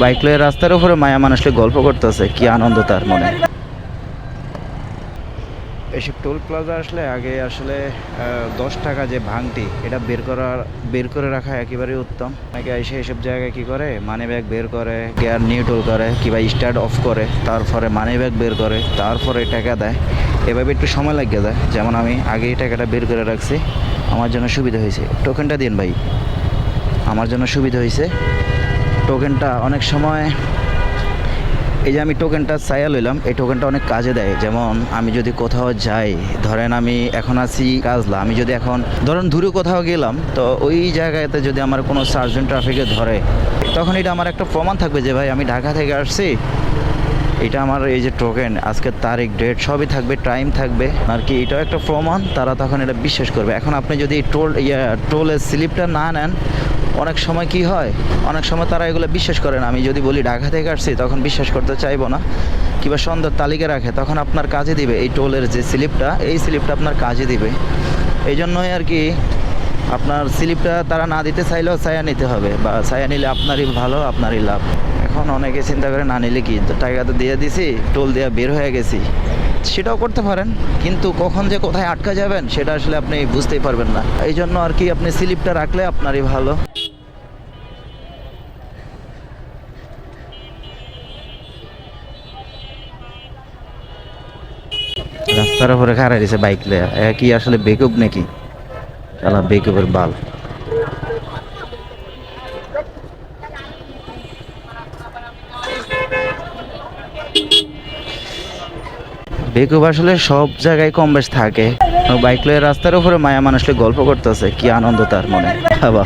Bike লয়ে রাস্তার উপরে মায়া মানুষকে গল্প করতেছে, কি আনন্দ তার মনে। এসব টোল প্লাজা আসলে আগে আসলে 10 টাকা যে ভাঙটি এটা বের করে রাখা একেবারেই উত্তম। অনেকে এসে এসব জায়গায় কি করে, মানি ব্যাগ বের করে, গিয়ার নিউট্রাল করে কিংবা স্টার্ট অফ করে, তারপরে মানি ব্যাগ বের করে, তারপরে টাকা দেয়। এভাবে একটু সময় লাগিয়ে যায়। যেমন আমি আগেই টাকাটা বের করে রাখছি, আমার জন্য সুবিধা হয়েছে। টোকেনটা দিন ভাই, আমার জন্য সুবিধা হয়েছে। টোকেনটা অনেক সময়, এই যে আমি টোকেনটা চাইয়া লইলাম, এই টোকেনটা অনেক কাজে দেয়। যেমন আমি যদি কোথাও যাই, ধরেন আমি এখন আছি কাজলা, আমি যদি এখন ধরেন দূরে কোথাও গেলাম, তো ওই জায়গাতে যদি আমার কোনো সার্জেন্ট ট্রাফিকে ধরে, তখন এটা আমার একটা প্রমাণ থাকবে যে ভাই আমি ঢাকা থেকে আসছি। এটা আমার এই যে টোকেন, আজকের তারিখ ডেট সবই থাকবে, টাইম থাকবে আর কি। এটাও একটা প্রমাণ, তারা তখন এটা বিশ্বাস করবে। এখন আপনি যদি টোলের স্লিপটা না নেন, অনেক সময় কি হয়, অনেক সময় তারা এগুলো বিশ্বাস করে না। আমি যদি বলি ঢাকা থেকে আসছি, তখন বিশ্বাস করতে চাইবো না, কিংবা সন্ধ্যার তালিকা রাখে, তখন আপনার কাজে দিবে এই টোলের যে স্লিপটা, এই স্লিপটা আপনার কাজে দিবে। এই জন্যই আর কি আপনার স্লিপটা তারা না দিতে চাইলেও ছায়া নিতে হবে, বা ছায়া নিলে আপনারই ভালো, আপনারই লাভ। এখন অনেকে চিন্তা করে না নিলে কি, টাকা তো দিয়ে দিছি, টোল দিয়ে বের হয়ে গেছি, সেটাও করতে পারেন, কিন্তু কখন যে কোথায় আটকা যাবেন সেটা আসলে আপনি বুঝতেই পারবেন না। এই জন্য আর কি আপনি স্লিপটা রাখলে আপনারই ভালো। রাস্তার উপরে খাড়া দিছে বাইক লয়া, কি আসলে বেকুব নাকি? শালা বেকুবের বাল। বেকুব আসলে সব জায়গায় কম বেশ থাকে। বাইক লয়ে রাস্তার উপরে মায়া মানুষকে গল্প করতেছে, কি আনন্দ তার মনে। বাবা।